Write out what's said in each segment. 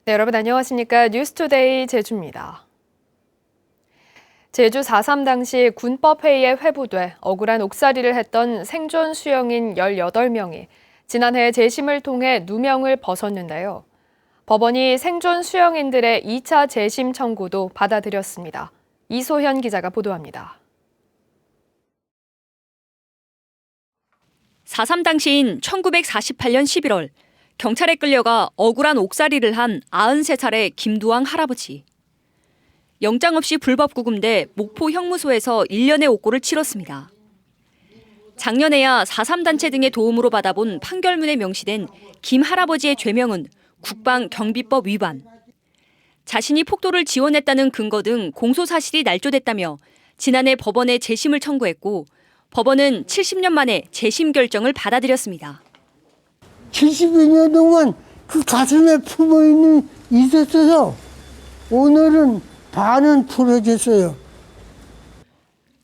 네, 여러분 안녕하십니까? 뉴스투데이 제주입니다. 제주 4.3 당시 군법회의에 회부돼 억울한 옥살이를 했던 생존 수영인 18명이 지난해 재심을 통해 누명을 벗었는데요. 법원이 생존 수영인들의 2차 재심 청구도 받아들였습니다. 이소현 기자가 보도합니다. 4.3 당시인 1948년 11월 경찰에 끌려가 억울한 옥살이를 한 93살의 김두왕 할아버지. 영장 없이 불법 구금돼 목포 형무소에서 1년의 옥고를 치렀습니다. 작년에야 4.3 단체 등의 도움으로 받아본 판결문에 명시된 김 할아버지의 죄명은 국방경비법 위반. 자신이 폭도를 지원했다는 근거 등 공소사실이 날조됐다며 지난해 법원에 재심을 청구했고 법원은 70년 만에 재심 결정을 받아들였습니다. 72년 동안 그 가슴에 품어있는 있었어요. 오늘은 반은 풀어졌어요.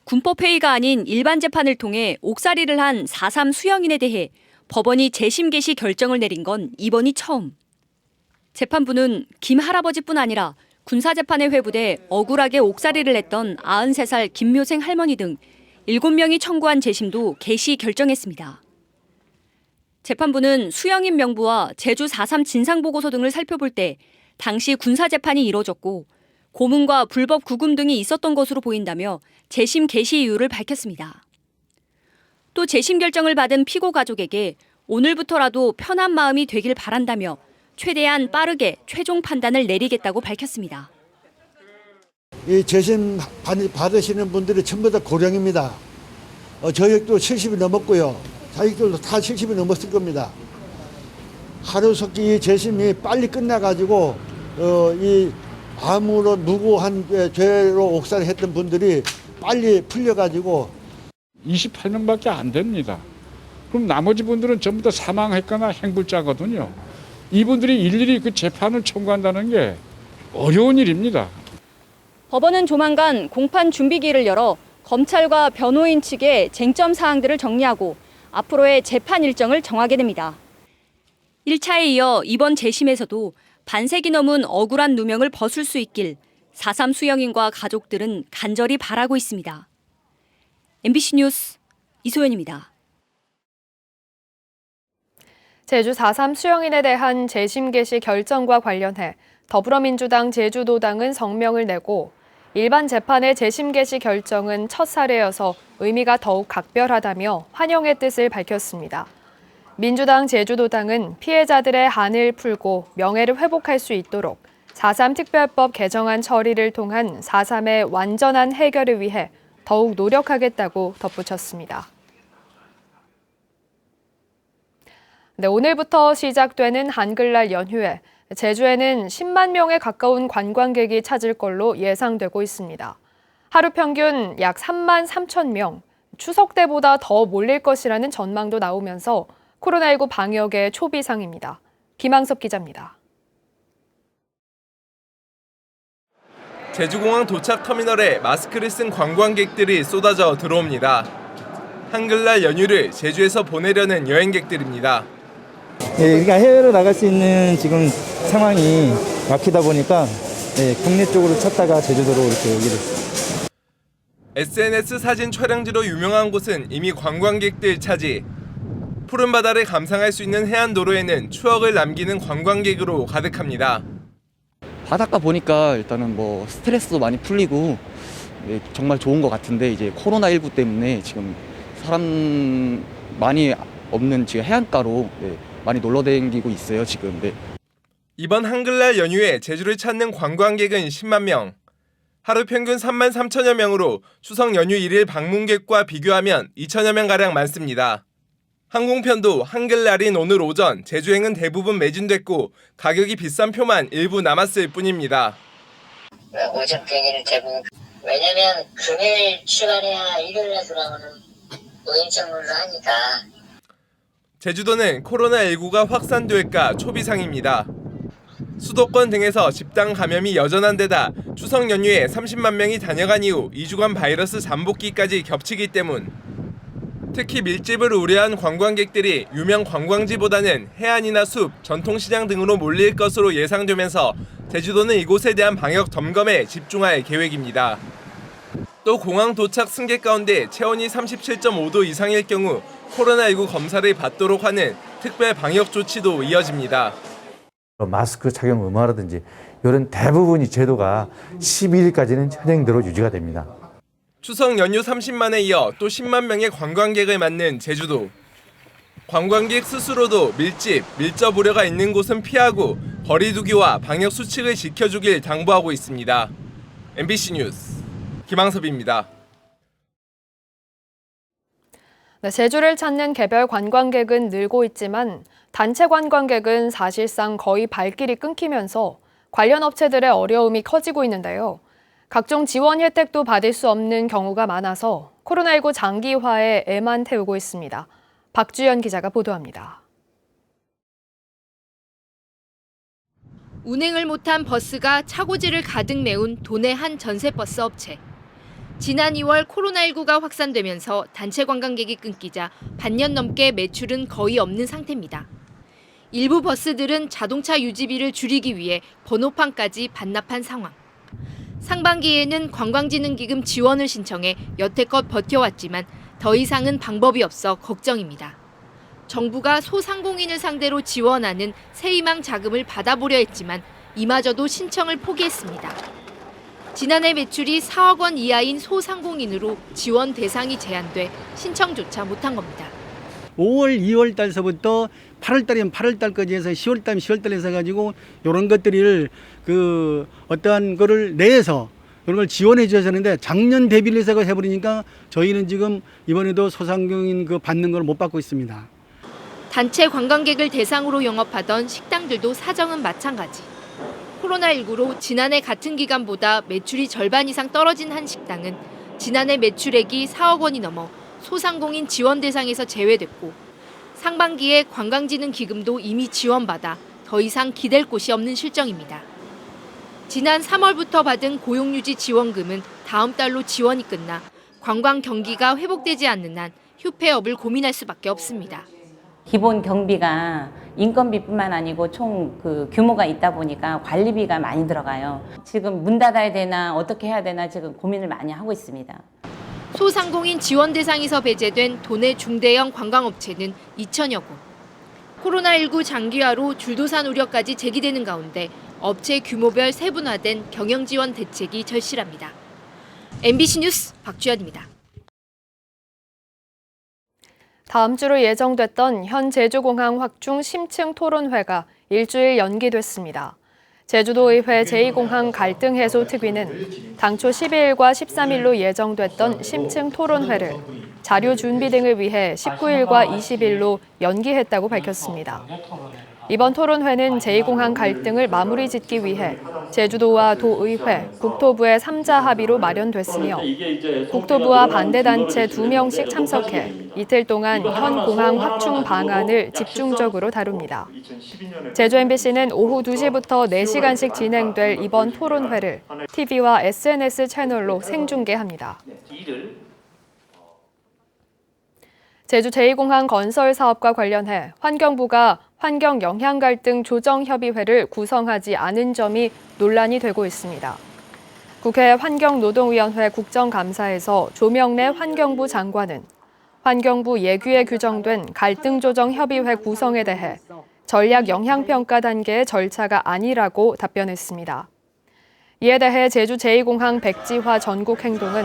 군법회의가 아닌 일반 재판을 통해 옥살이를 한 4.3 수영인에 대해 법원이 재심 개시 결정을 내린 건 이번이 처음. 재판부는 김 할아버지뿐 아니라 군사재판에 회부돼 억울하게 옥살이를 했던 93살 김묘생 할머니 등 7명이 청구한 재심도 개시 결정했습니다. 재판부는 수영인 명부와 제주 4.3 진상보고서 등을 살펴볼 때 당시 군사재판이 이뤄졌고 고문과 불법 구금 등이 있었던 것으로 보인다며 재심 개시 이유를 밝혔습니다. 또 재심 결정을 받은 피고 가족에게 오늘부터라도 편한 마음이 되길 바란다며 최대한 빠르게 최종 판단을 내리겠다고 밝혔습니다. 이 재심 받으시는 분들이 전부 다 고령입니다. 저희도 70이 넘었고요. 자식들도 다 70이 넘었을 겁니다. 하루속히 재심이 빨리 끝나가지고 이 아무런 무고한 죄로 옥살이했던 분들이 빨리 풀려가지고 28명밖에 안 됩니다. 그럼 나머지 분들은 전부 다 사망했거나 행불자거든요. 이분들이 일일이 그 재판을 청구한다는 게 어려운 일입니다. 법원은 조만간 공판 준비기를 열어 검찰과 변호인 측의 쟁점 사항들을 정리하고 앞으로의 재판 일정을 정하게 됩니다. 1차에 이어 이번 재심에서도 반세기 넘은 억울한 누명을 벗을 수 있길 4.3 수영인과 가족들은 간절히 바라고 있습니다. MBC 뉴스 이소연입니다. 제주 4.3 수영인에 대한 재심 개시 결정과 관련해 더불어민주당 제주도당은 성명을 내고 일반 재판의 재심 개시 결정은 첫 사례여서 의미가 더욱 각별하다며 환영의 뜻을 밝혔습니다. 민주당 제주도당은 피해자들의 한을 풀고 명예를 회복할 수 있도록 4.3 특별법 개정안 처리를 통한 4.3의 완전한 해결을 위해 더욱 노력하겠다고 덧붙였습니다. 네, 오늘부터 시작되는 한글날 연휴에 제주에는 10만 명에 가까운 관광객이 찾을 걸로 예상되고 있습니다. 하루 평균 약 3만 3천 명, 추석 때보다 더 몰릴 것이라는 전망도 나오면서 코로나19 방역의 초비상입니다. 김항섭 기자입니다. 제주공항 도착 터미널에 마스크를 쓴 관광객들이 쏟아져 들어옵니다. 한글날 연휴를 제주에서 보내려는 여행객들입니다. 그러니까 해외로 나갈 수 있는 지금 상황이 막히다 보니까 국내 쪽으로 찾다가 제주도로 이렇게 오게 됐습니다. SNS 사진 촬영지로 유명한 곳은 이미 관광객들 차지. 푸른 바다를 감상할 수 있는 해안도로에는 추억을 남기는 관광객으로 가득합니다. 바닷가 보니까 일단은 뭐 스트레스도 많이 풀리고 정말 좋은 것 같은데 이제 코로나19 때문에 지금 사람 많이 없는 지금 해안가로 많이 놀러 다니고 있어요 지금. 이번 한글날 연휴에 제주를 찾는 관광객은 10만 명. 하루 평균 3만 3천여 명으로 추석 연휴 1일 방문객과 비교하면 2천여 명가량 많습니다. 항공편도 한글날인 오늘 오전 제주행은 대부분 매진됐고 가격이 비싼 표만 일부 남았을 뿐입니다. 오전 비행기는 대부분 왜냐면 금요일 출발해야 일요일에 돌아오는 5인승으로 하니까. 제주도는 코로나19가 확산될까 초비상입니다. 수도권 등에서 집단 감염이 여전한 데다 추석 연휴에 30만 명이 다녀간 이후 2주간 바이러스 잠복기까지 겹치기 때문 특히 밀집을 우려한 관광객들이 유명 관광지보다는 해안이나 숲, 전통시장 등으로 몰릴 것으로 예상되면서 제주도는 이곳에 대한 방역 점검에 집중할 계획입니다. 또 공항 도착 승객 가운데 체온이 37.5도 이상일 경우 코로나19 검사를 받도록 하는 특별 방역 조치도 이어집니다. 마스크 착용 의무화라든지 이런 대부분이 제도가 12일까지는 현행대로 유지가 됩니다. 추석 연휴 30만에 이어 또 10만 명의 관광객을 맞는 제주도. 관광객 스스로도 밀접 우려가 있는 곳은 피하고 거리 두기와 방역 수칙을 지켜주길 당부하고 있습니다. MBC 뉴스 김항섭입니다. 네, 제주를 찾는 개별 관광객은 늘고 있지만 단체 관광객은 사실상 거의 발길이 끊기면서 관련 업체들의 어려움이 커지고 있는데요. 각종 지원 혜택도 받을 수 없는 경우가 많아서 코로나19 장기화에 애만 태우고 있습니다. 박주연 기자가 보도합니다. 운행을 못한 버스가 차고지를 가득 메운 도내 한 전세버스 업체. 지난 2월 코로나19가 확산되면서 단체 관광객이 끊기자 반년 넘게 매출은 거의 없는 상태입니다. 일부 버스들은 자동차 유지비를 줄이기 위해 번호판까지 반납한 상황. 상반기에는 관광진흥기금 지원을 신청해 여태껏 버텨왔지만 더 이상은 방법이 없어 걱정입니다. 정부가 소상공인을 상대로 지원하는 새희망 자금을 받아보려 했지만 이마저도 신청을 포기했습니다. 지난해 매출이 4억 원 이하인 소상공인으로 지원 대상이 제한돼 신청조차 못한 겁니다. 5월, 2월 달서부터 8월 달이면 8월 달까지 해서 10월 달이면 10월 달에 해서 가지고 이런 것들을 어떠한 거를 내서 그런 걸 지원해 주셔야 하는데 작년 대비를 해서 해버리니까 저희는 지금 이번에도 소상공인 받는 걸 못 받고 있습니다. 단체 관광객을 대상으로 영업하던 식당들도 사정은 마찬가지. 코로나19로 지난해 같은 기간보다 매출이 절반 이상 떨어진 한 식당은 지난해 매출액이 4억 원이 넘어 소상공인 지원 대상에서 제외됐고 상반기에 관광진흥기금도 이미 지원받아 더 이상 기댈 곳이 없는 실정입니다. 지난 3월부터 받은 고용유지 지원금은 다음 달로 지원이 끝나 관광 경기가 회복되지 않는 한 휴폐업을 고민할 수밖에 없습니다. 기본 경비가 인건비뿐만 아니고 총 규모가 있다 보니까 관리비가 많이 들어가요. 지금 문 닫아야 되나 어떻게 해야 되나 지금 고민을 많이 하고 있습니다. 소상공인 지원 대상에서 배제된 도내 중대형 관광업체는 2천여 곳. 코로나19 장기화로 줄도산 우려까지 제기되는 가운데 업체 규모별 세분화된 경영 지원 대책이 절실합니다. MBC 뉴스 박주연입니다. 다음 주로 예정됐던 현 제주공항 확충 심층 토론회가 일주일 연기됐습니다. 제주도의회 제2공항 갈등 해소 특위는 당초 12일과 13일로 예정됐던 심층 토론회를 자료 준비 등을 위해 19일과 20일로 연기했다고 밝혔습니다. 이번 토론회는 제2공항 갈등을 마무리 짓기 위해 제주도와 도의회, 국토부의 3자 합의로 마련됐으며 국토부와 반대단체 2명씩 참석해 이틀 동안 현 공항 확충 방안을 집중적으로 다룹니다. 제주 MBC는 오후 2시부터 4시간씩 진행될 이번 토론회를 TV와 SNS 채널로 생중계합니다. 제주 제2공항 건설 사업과 관련해 환경부가 환경 영향 갈등 조정 협의회를 구성하지 않은 점이 논란이 되고 있습니다. 국회 환경노동위원회 국정감사에서 조명래 환경부 장관은 환경부 예규에 규정된 갈등 조정 협의회 구성에 대해 전략 영향평가 단계의 절차가 아니라고 답변했습니다. 이에 대해 제주 제2공항 백지화 전국 행동은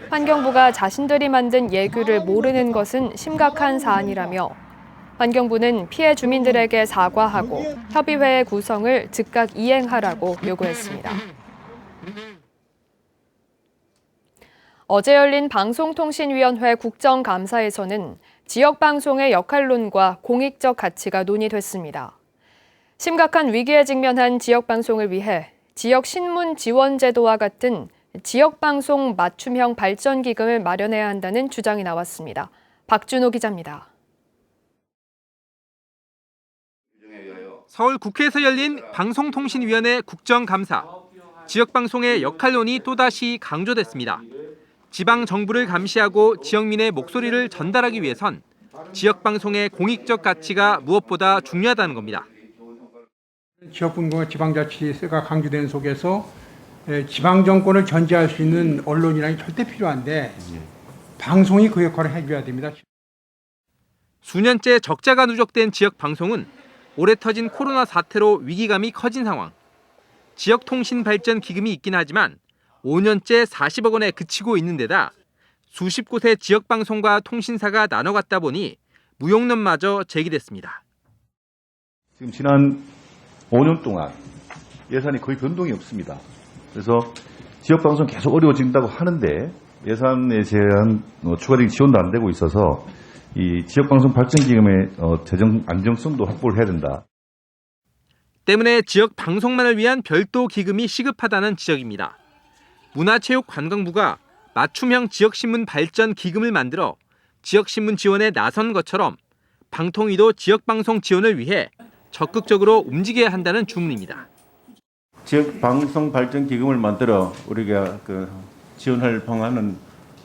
환경부가 자신들이 만든 예규를 모르는 것은 심각한 사안이라며 환경부는 피해 주민들에게 사과하고 협의회의 구성을 즉각 이행하라고 요구했습니다. 어제 열린 방송통신위원회 국정감사에서는 지역방송의 역할론과 공익적 가치가 논의됐습니다. 심각한 위기에 직면한 지역방송을 위해 지역신문 지원제도와 같은 지역방송 맞춤형 발전기금을 마련해야 한다는 주장이 나왔습니다. 박준호 기자입니다. 서울 국회에서 열린 방송통신위원회 국정감사. 지역방송의 역할론이 또다시 강조됐습니다. 지방 정부를 감시하고 지역민의 목소리를 전달하기 위해선 지역 방송의 공익적 가치가 무엇보다 중요하다는 겁니다. 지역분권과 지방자치세가 강조되는 속에서 지방 정권을 견제할 수 있는 언론이라는 게 절대 필요한데 방송이 그 역할을 해줘야 됩니다. 수년째 적자가 누적된 지역 방송은 올해 터진 코로나 사태로 위기감이 커진 상황. 지역통신발전기금이 있긴 하지만 5년째 40억 원에 그치고 있는 데다 수십 곳의 지역방송과 통신사가 나눠갔다 보니 무용론마저 제기됐습니다. 지금 지난 5년 동안 예산이 거의 변동이 없습니다. 그래서 지역방송 계속 어려워진다고 하는데 예산에 대한 추가적인 지원도 안 되고 있어서 이 지역방송 발전기금의 재정 안정성도 확보를 해야 된다. 때문에 지역 방송만을 위한 별도 기금이 시급하다는 지적입니다. 문화체육관광부가 맞춤형 지역신문 발전 기금을 만들어 지역신문 지원에 나선 것처럼 방통위도 지역방송 지원을 위해 적극적으로 움직여야 한다는 주문입니다. 지역방송 발전기금을 만들어 우리가 지원할 방안은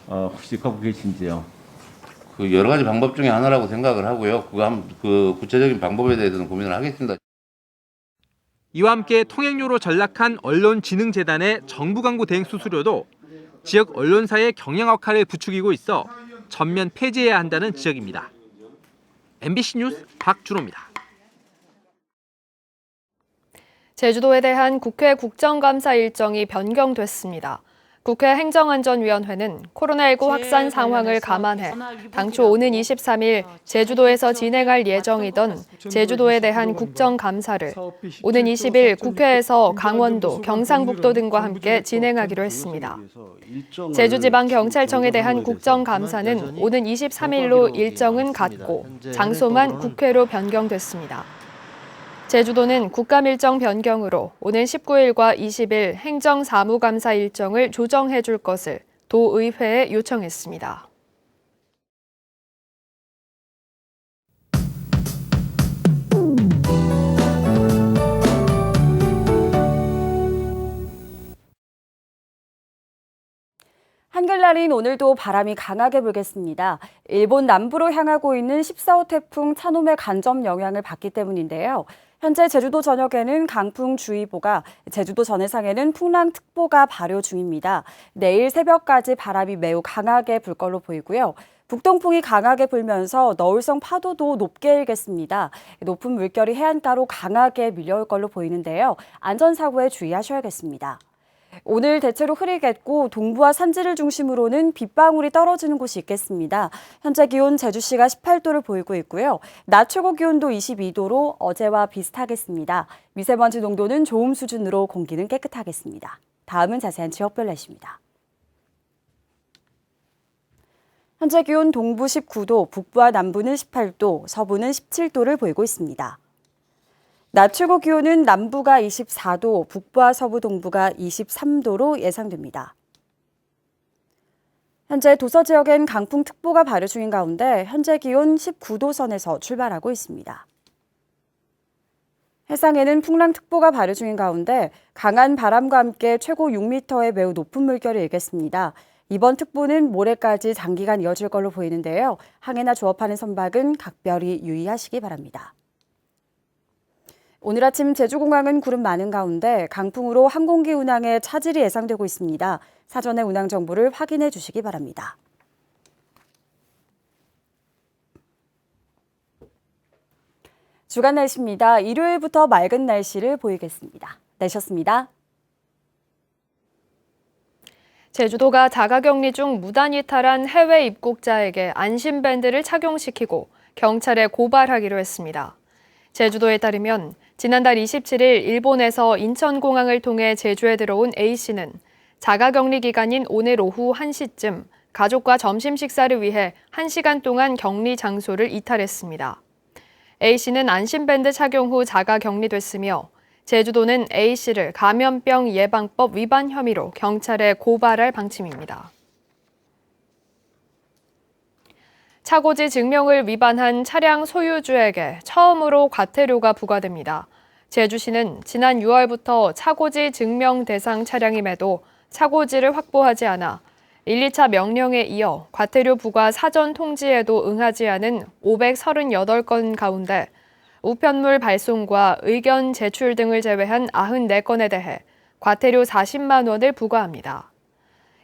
혹시 갖고 계신지요? 여러 가지 방법 중에 하나라고 생각을 하고요. 그 구체적인 방법에 대해서는 고민을 하겠습니다. 이와 함께 통행료로 전락한 언론진흥재단의 정부 광고 대행 수수료도 지역 언론사의 경영 역할을 부추기고 있어 전면 폐지해야 한다는 지적입니다. MBC 뉴스 박준호입니다. 제주도에 대한 국회 국정감사 일정이 변경됐습니다. 국회 행정안전위원회는 코로나19 확산 상황을 감안해 당초 오는 23일 제주도에서 진행할 예정이던 제주도에 대한 국정감사를 오는 20일 국회에서 강원도, 경상북도 등과 함께 진행하기로 했습니다. 제주지방경찰청에 대한 국정감사는 오는 23일로 일정은 같고 장소만 국회로 변경됐습니다. 제주도는 국감일정 변경으로 오는 19일과 20일 행정사무감사 일정을 조정해 줄 것을 도의회에 요청했습니다. 한글날인 오늘도 바람이 강하게 불겠습니다. 일본 남부로 향하고 있는 14호 태풍 차노의 간접 영향을 받기 때문인데요. 현재 제주도 전역에는 강풍주의보가, 제주도 전해상에는 풍랑특보가 발효 중입니다. 내일 새벽까지 바람이 매우 강하게 불 걸로 보이고요. 북동풍이 강하게 불면서 너울성 파도도 높게 일겠습니다. 높은 물결이 해안가로 강하게 밀려올 걸로 보이는데요. 안전사고에 주의하셔야겠습니다. 오늘 대체로 흐리겠고 동부와 산지를 중심으로는 빗방울이 떨어지는 곳이 있겠습니다. 현재 기온 제주시가 18도를 보이고 있고요. 낮 최고 기온도 22도로 어제와 비슷하겠습니다. 미세먼지 농도는 좋음 수준으로 공기는 깨끗하겠습니다. 다음은 자세한 지역별 날씨입니다. 현재 기온 동부 19도, 북부와 남부는 18도, 서부는 17도를 보이고 있습니다. 낮 최고 기온은 남부가 24도, 북부와 서부 동부가 23도로 예상됩니다. 현재 도서 지역엔 강풍특보가 발효 중인 가운데 현재 기온 19도 선에서 출발하고 있습니다. 해상에는 풍랑특보가 발효 중인 가운데 강한 바람과 함께 최고 6m의 매우 높은 물결이 일겠습니다. 이번 특보는 모레까지 장기간 이어질 걸로 보이는데요. 항해나 조업하는 선박은 각별히 유의하시기 바랍니다. 오늘 아침 제주공항은 구름 많은 가운데 강풍으로 항공기 운항에 차질이 예상되고 있습니다. 사전에 운항 정보를 확인해 주시기 바랍니다. 주간 날씨입니다. 일요일부터 맑은 날씨를 보이겠습니다. 내셨습니다. 제주도가 자가격리 중 무단 이탈한 해외 입국자에게 안심밴드를 착용시키고 경찰에 고발하기로 했습니다. 제주도에 따르면 지난달 27일 일본에서 인천공항을 통해 제주에 들어온 A씨는 자가격리 기간인 오늘 오후 1시쯤 가족과 점심 식사를 위해 1시간 동안 격리 장소를 이탈했습니다. A씨는 안심밴드 착용 후 자가격리됐으며 제주도는 A씨를 감염병 예방법 위반 혐의로 경찰에 고발할 방침입니다. 차고지 증명을 위반한 차량 소유주에게 처음으로 과태료가 부과됩니다. 제주시는 지난 6월부터 차고지 증명 대상 차량임에도 차고지를 확보하지 않아 1, 2차 명령에 이어 과태료 부과 사전 통지에도 응하지 않은 538건 가운데 우편물 발송과 의견 제출 등을 제외한 94건에 대해 과태료 40만 원을 부과합니다.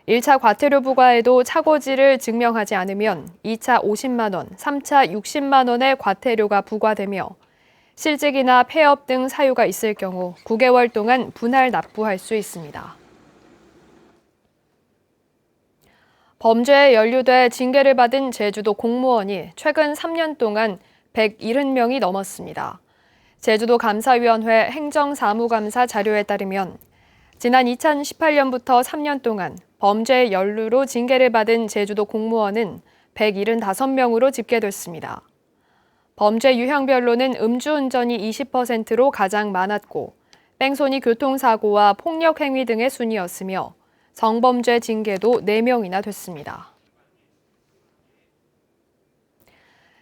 1차 과태료 부과에도 착오지를 증명하지 않으면 2차 50만 원, 3차 60만 원의 과태료가 부과되며 실직이나 폐업 등 사유가 있을 경우 9개월 동안 분할 납부할 수 있습니다. 범죄에 연루돼 징계를 받은 제주도 공무원이 최근 3년 동안 170명이 넘었습니다. 제주도 감사위원회 행정사무감사 자료에 따르면 지난 2018년부터 3년 동안 범죄 연루로 징계를 받은 제주도 공무원은 175명으로 집계됐습니다. 범죄 유형별로는 음주운전이 20%로 가장 많았고 뺑소니 교통사고와 폭력행위 등의 순이었으며 성범죄 징계도 4명이나 됐습니다.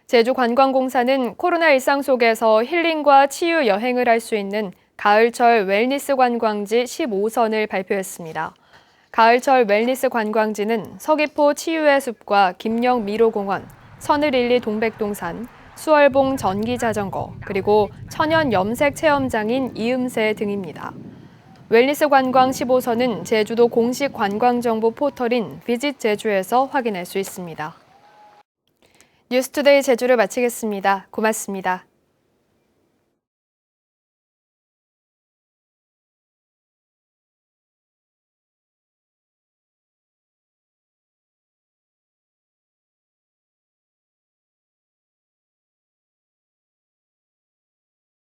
제주관광공사는 코로나 일상 속에서 힐링과 치유 여행을 할 수 있는 가을철 웰니스 관광지 15선을 발표했습니다. 가을철 웰니스 관광지는 서귀포 치유의 숲과 김영 미로공원, 서늘일리 동백동산, 수월봉 전기자전거, 그리고 천연 염색 체험장인 이음새 등입니다. 웰니스 관광 15선은 제주도 공식 관광정보 포털인 비짓 제주에서 확인할 수 있습니다. 뉴스투데이 제주를 마치겠습니다. 고맙습니다.